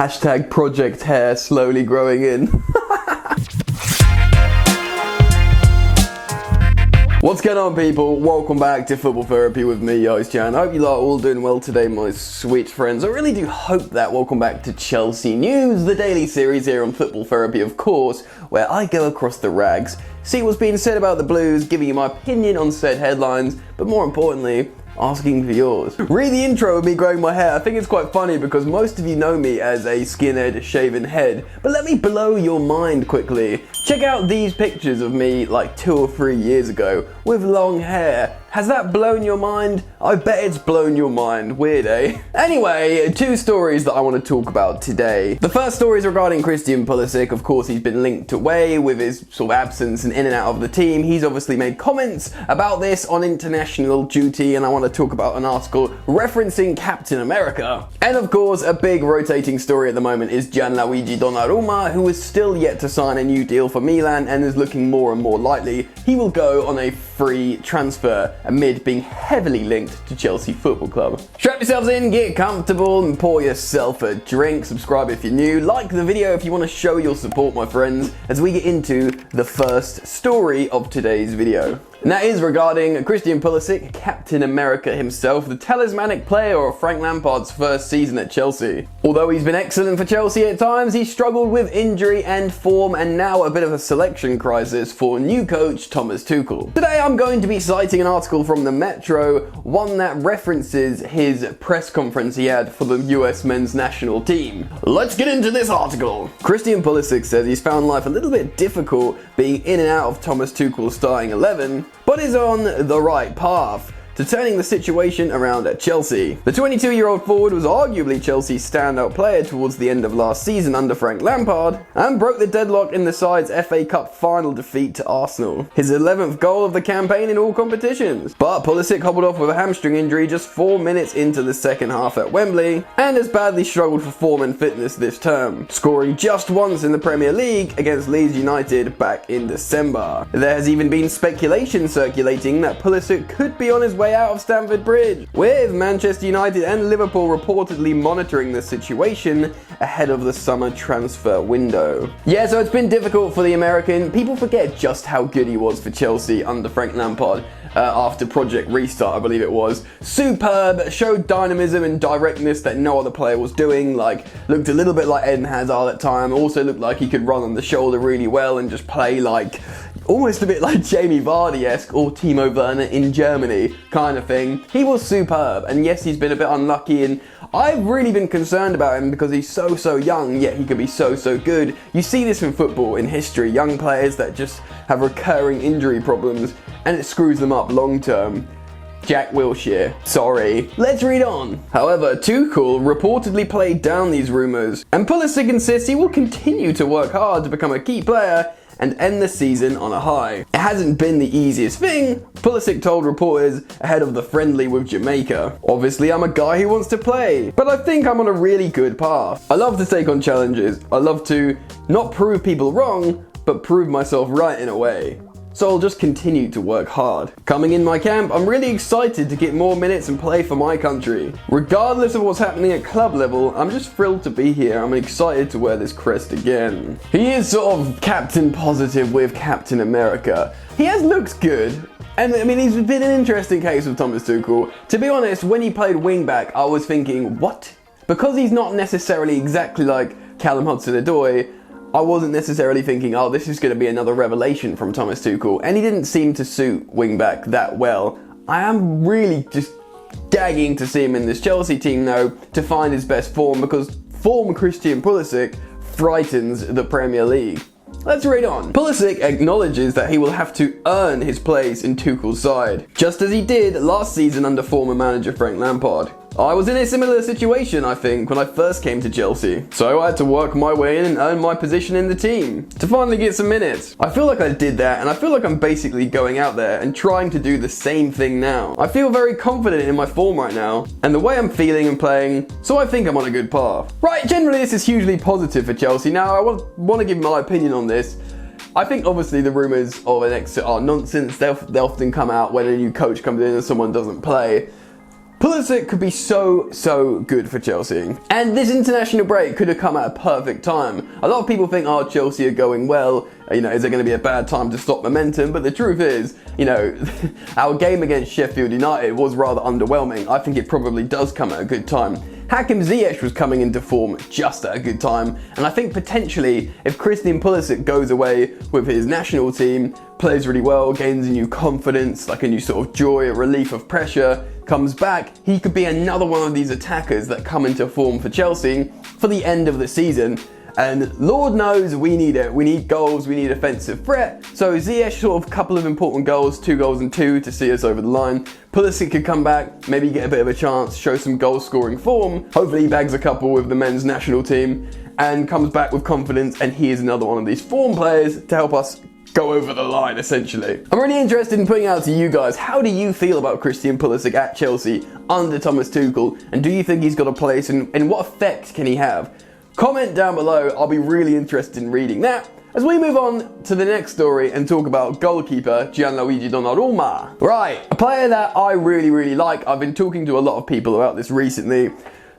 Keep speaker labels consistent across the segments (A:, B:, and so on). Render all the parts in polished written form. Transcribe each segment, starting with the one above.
A: Hashtag project hair slowly growing in. What's going on, people? Welcome back to Football Therapy with me, your host Jan. I hope you lot are all doing well today, my sweet friends. I really do hope that. Welcome back to Chelsea News, the daily series here on Football Therapy, of course, where I go across the rags, see what's being said about the Blues, giving you my opinion on said headlines, but more importantly, asking for yours. Read the intro of me growing my hair. I think it's quite funny because most of you know me as a skinhead, shaven head, but let me blow your mind quickly. Check out these pictures of me like 2 or 3 years ago with long hair. Has that blown your mind? I bet it's blown your mind. Weird, eh? Anyway, 2 stories that I want to talk about today. The first story is regarding Christian Pulisic. Of course, he's been linked away with his sort of absence and in and out of the team. He's obviously made comments about this on international duty, and I want to talk about an article referencing Captain America. And of course, a big rotating story at the moment is Gianluigi Donnarumma, who is still yet to sign a new deal for Milan and is looking more and more likely he will go on a free transfer amid being heavily linked to Chelsea Football Club. Strap yourselves in, get comfortable and pour yourself a drink. Subscribe if you're new, like the video if you want to show your support, my friends, as we get into the first story of today's video. And that is regarding Christian Pulisic, Captain America himself, the talismanic player of Frank Lampard's first season at Chelsea. Although he's been excellent for Chelsea at times, he struggled with injury and form, and now a bit of a selection crisis for new coach Thomas Tuchel. Today I'm going to be citing an article from the Metro, one that references his press conference he had for the US men's national team. Let's get into this article. Christian Pulisic says he's found life a little bit difficult being in and out of Thomas Tuchel's starting 11, but is on the right path to turning the situation around at Chelsea. The 22-year-old forward was arguably Chelsea's standout player towards the end of last season under Frank Lampard and broke the deadlock in the side's FA Cup final defeat to Arsenal, his 11th goal of the campaign in all competitions. But Pulisic hobbled off with a hamstring injury just 4 minutes into the second half at Wembley and has badly struggled for form and fitness this term, scoring just once in the Premier League against Leeds United back in December. There has even been speculation circulating that Pulisic could be on his way out of Stamford Bridge, with Manchester United and Liverpool reportedly monitoring the situation ahead of the summer transfer window. Yeah, so it's been difficult for the American. People forget just how good he was for Chelsea under Frank Lampard. After Project Restart, I believe it was. Superb, showed dynamism and directness that no other player was doing, like looked a little bit like Eden Hazard at time, also looked like he could run on the shoulder really well and just play like almost a bit like Jamie Vardy-esque or Timo Werner in Germany kind of thing. He was superb, and yes, he's been a bit unlucky, and I've really been concerned about him because he's so young, yet he can be so good. You see this in football, in history, young players that just have recurring injury problems and it screws them up long term. Jack Wilshere. Sorry. Let's read on. However, Tuchel reportedly played down these rumours, and Pulisic insists he will continue to work hard to become a key player and end the season on a high. It hasn't been the easiest thing, Pulisic told reporters ahead of the friendly with Jamaica. Obviously, I'm a guy who wants to play, but I think I'm on a really good path. I love to take on challenges. I love to not prove people wrong, but prove myself right in a way. So I'll just continue to work hard. Coming in my camp, I'm really excited to get more minutes and play for my country. Regardless of what's happening at club level, I'm just thrilled to be here. I'm excited to wear this crest again. He is sort of Captain Positive with Captain America. He has looked good. And I mean, he's been an interesting case with Thomas Tuchel. To be honest, when he played wing-back, I was thinking, what? Because he's not necessarily exactly like Callum Hudson-Odoi, I wasn't necessarily thinking, oh, this is going to be another revelation from Thomas Tuchel, and he didn't seem to suit wing-back that well. I am really just gagging to see him in this Chelsea team, though, to find his best form, because form Christian Pulisic frightens the Premier League. Let's read on. Pulisic acknowledges that he will have to earn his place in Tuchel's side, just as he did last season under former manager Frank Lampard. I was in a similar situation, I think, when I first came to Chelsea, so I had to work my way in and earn my position in the team to finally get some minutes. I feel like I did that, and I feel like I'm basically going out there and trying to do the same thing now. I feel very confident in my form right now, and the way I'm feeling and playing, so I think I'm on a good path. Right, generally this is hugely positive for Chelsea. Now, I want to give my opinion on this. I think obviously the rumours of an exit are nonsense. They often come out when a new coach comes in and someone doesn't play. Pulisic could be so good for Chelsea. And this international break could have come at a perfect time. A lot of people think, oh, Chelsea are going well, you know, is there going to be a bad time to stop momentum? But the truth is, you know, our game against Sheffield United was rather underwhelming. I think it probably does come at a good time. Hakim Ziyech was coming into form just at a good time, and I think potentially if Christian Pulisic goes away with his national team, plays really well, gains a new confidence, like a new sort of joy, a relief of pressure, comes back, he could be another one of these attackers that come into form for Chelsea for the end of the season. And Lord knows we need it. We need goals, we need offensive threat. So Ziyech, sort of a couple of important goals, 2 goals and 2 to see us over the line. Pulisic could come back, maybe get a bit of a chance, show some goal scoring form. Hopefully he bags a couple with the men's national team and comes back with confidence, and he is another one of these form players to help us go over the line, essentially. I'm really interested in putting out to you guys, how do you feel about Christian Pulisic at Chelsea under Thomas Tuchel? And do you think he's got a place, and what effect can he have? Comment down below, I'll be really interested in reading that. As we move on to the next story and talk about goalkeeper Gianluigi Donnarumma. Right, a player that I really like. I've been talking to a lot of people about this recently.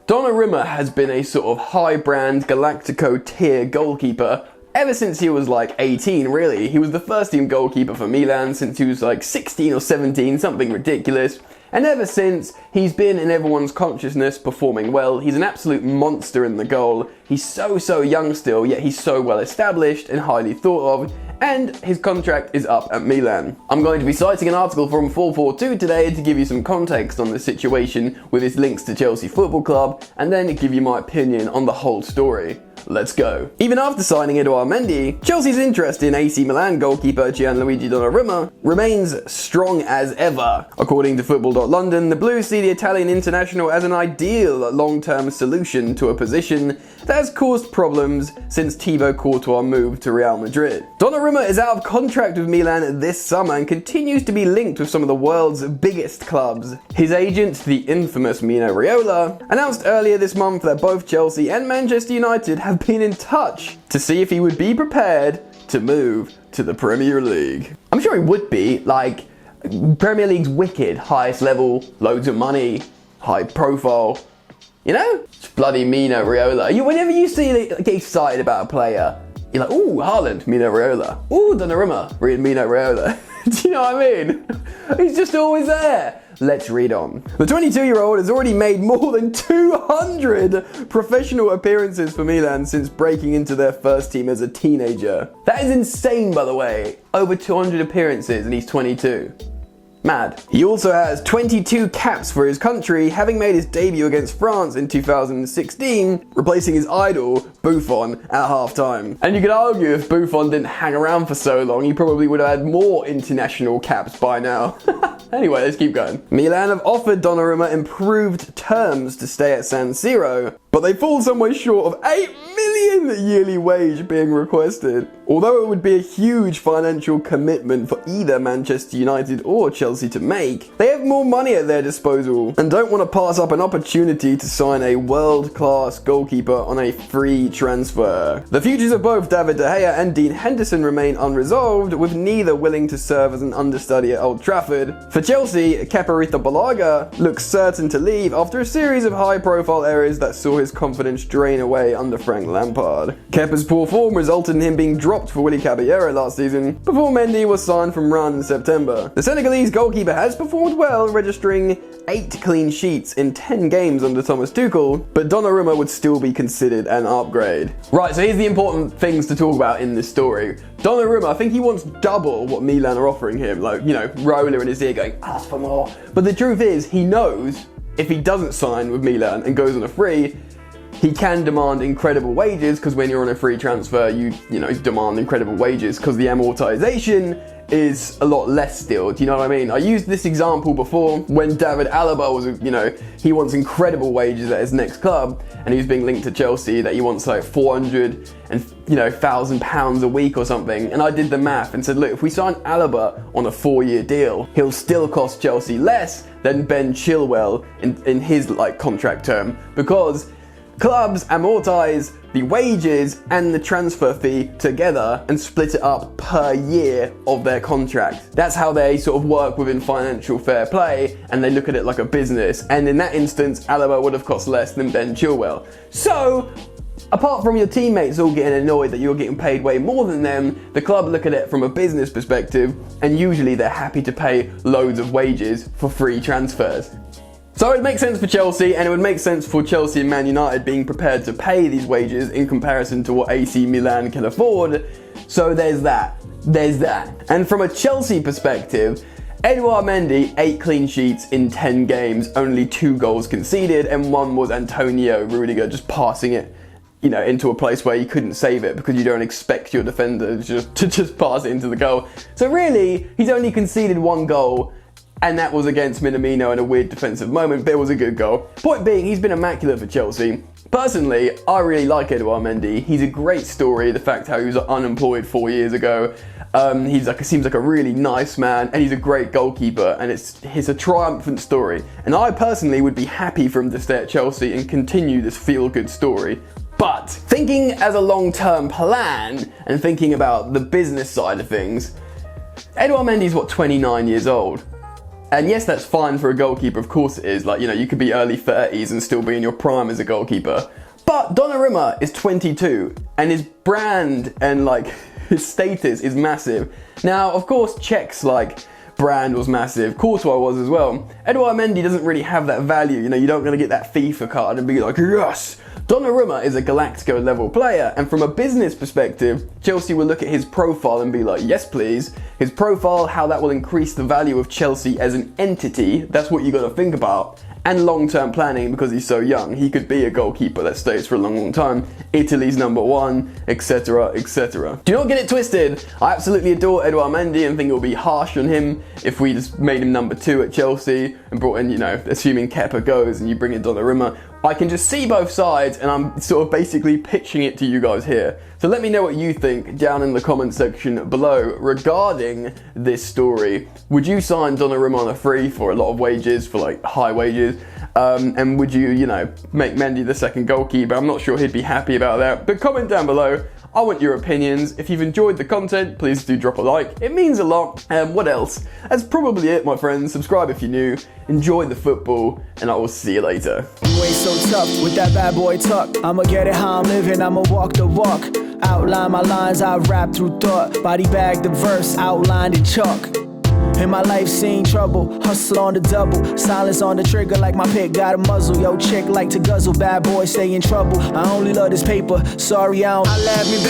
A: Donnarumma has been a sort of high brand Galactico tier goalkeeper ever since he was like 18, really. He was the first team goalkeeper for Milan since he was like 16 or 17, something ridiculous. And ever since, he's been in everyone's consciousness, performing well. He's an absolute monster in the goal. He's so young still, yet he's so well established and highly thought of. And his contract is up at Milan. I'm going to be citing an article from 442 today to give you some context on the situation with his links to Chelsea Football Club, and then give you my opinion on the whole story. Let's go. Even after signing Edouard Mendy, Chelsea's interest in AC Milan goalkeeper Gianluigi Donnarumma remains strong as ever. According to football.london, the Blues see the Italian international as an ideal long-term solution to a position that has caused problems since Thibaut Courtois moved to Real Madrid. Donnarumma is out of contract with Milan this summer and continues to be linked with some of the world's biggest clubs. His agent, the infamous Mino Raiola, announced earlier this month that both Chelsea and Manchester United have been in touch to see if he would be prepared to move to the Premier League. I'm sure he would be, like, Premier League's wicked, highest level, loads of money, high profile, you know? It's bloody Mino Raiola. Whenever you see it, get excited about a player, you're like, ooh, Haaland, Mino Raiola. Ooh, Donnarumma, Mino Raiola. Do you know what I mean? He's just always there. Let's read on. The 22-year-old has already made more than 200 professional appearances for Milan since breaking into their first team as a teenager. That is insane, by the way. Over 200 appearances and he's 22. Mad. He also has 22 caps for his country, having made his debut against France in 2016, replacing his idol, Buffon, at half-time. And you could argue if Buffon didn't hang around for so long, he probably would have had more international caps by now. Anyway, let's keep going. Milan have offered Donnarumma improved terms to stay at San Siro, but they fall somewhere short of 8 million yearly wage being requested. Although it would be a huge financial commitment for either Manchester United or Chelsea to make, they have more money at their disposal and don't want to pass up an opportunity to sign a world-class goalkeeper on a free transfer. The futures of both David De Gea and Dean Henderson remain unresolved, with neither willing to serve as an understudy at Old Trafford. For Chelsea, Kepa Arrizabalaga looks certain to leave after a series of high-profile errors that saw his confidence drain away under Frank Lampard. Kepa's poor form resulted in him being dropped for Willy Caballero last season, before Mendy was signed from Rennes in September. The Senegalese goalkeeper has performed well, registering 8 clean sheets in 10 games under Thomas Tuchel, but Donnarumma would still be considered an upgrade. Right, so here's the important things to talk about in this story. Donnarumma, I think he wants double what Milan are offering him, like, you know, Raiola in his ear going, ask for more. But the truth is, he knows if he doesn't sign with Milan and goes on a free, he can demand incredible wages, because when you're on a free transfer, you demand incredible wages because the amortization is a lot less still. Do you know what I mean? I used this example before when David Alaba was, he wants incredible wages at his next club, and he was being linked to Chelsea that he wants like £400,000 a week or something. And I did the math and said, look, if we sign Alaba on a 4-year deal, he'll still cost Chelsea less than Ben Chilwell in his contract term, because Clubs amortise the wages and the transfer fee together and split it up per year of their contract. That's how they sort of work within financial fair play, and they look at it like a business. And in that instance, Alaba would have cost less than Ben Chilwell. So, apart from your teammates all getting annoyed that you're getting paid way more than them, the club look at it from a business perspective, and usually they're happy to pay loads of wages for free transfers. So it makes sense for Chelsea, and it would make sense for Chelsea and Man United being prepared to pay these wages in comparison to what AC Milan can afford. So there's that. And from a Chelsea perspective, Edouard Mendy, 8 clean sheets in 10 games, only 2 goals conceded, and 1 was Antonio Rudiger just passing it, into a place where you couldn't save it because you don't expect your defender to just pass it into the goal. So really, he's only conceded 1 goal, and that was against Minamino in a weird defensive moment, but it was a good goal. Point being, he's been immaculate for Chelsea. Personally, I really like Edouard Mendy. He's a great story, the fact how he was unemployed 4 years ago. Seems like a really nice man, and he's a great goalkeeper, and it's a triumphant story. And I personally would be happy for him to stay at Chelsea and continue this feel-good story. But thinking as a long-term plan and thinking about the business side of things, Edouard Mendy's 29 years old. And yes, that's fine for a goalkeeper, of course it is. You could be early 30s and still be in your prime as a goalkeeper. But Donnarumma is 22, and his brand and his status is massive. Now, of course, Czech's brand was massive. Courtois was as well. Edouard Mendy doesn't really have that value. You don't going to get that FIFA card and be like, yes! Donnarumma is a Galactico level player, and from a business perspective, Chelsea will look at his profile and be like, yes please. His profile, how that will increase the value of Chelsea as an entity, that's what you got to think about. And long-term planning, because he's so young. He could be a goalkeeper that stays for a long, long time. Italy's #1, etc, etc. Do not get it twisted. I absolutely adore Edouard Mendy and think it would be harsh on him if we just made him #2 at Chelsea and brought in, assuming Kepa goes and you bring in Donnarumma. I can just see both sides, and I'm sort of basically pitching it to you guys here. So let me know what you think down in the comment section below regarding this story. Would you sign Donnarumma on a free for a lot of wages, for high wages? And would you, make Mendy the second goalkeeper? I'm not sure he'd be happy about that, but comment down below. I want your opinions. If you've enjoyed the content, please do drop a like. It means a lot. What else? That's probably it, my friends. Subscribe if you're new. Enjoy the football, and I will see you later.
B: You ain't so tough with that bad boy tuck. I'ma get it how I'm living, I'ma walk the walk. Outline my lines, I rap through thought. Body bag the verse, outlined in chalk. In my life seen trouble, hustle on the double. Silence on the trigger like my pick got a muzzle. Yo, chick like to guzzle, bad boy stay in trouble. I only love this paper, sorry I don't. I laugh me, baby.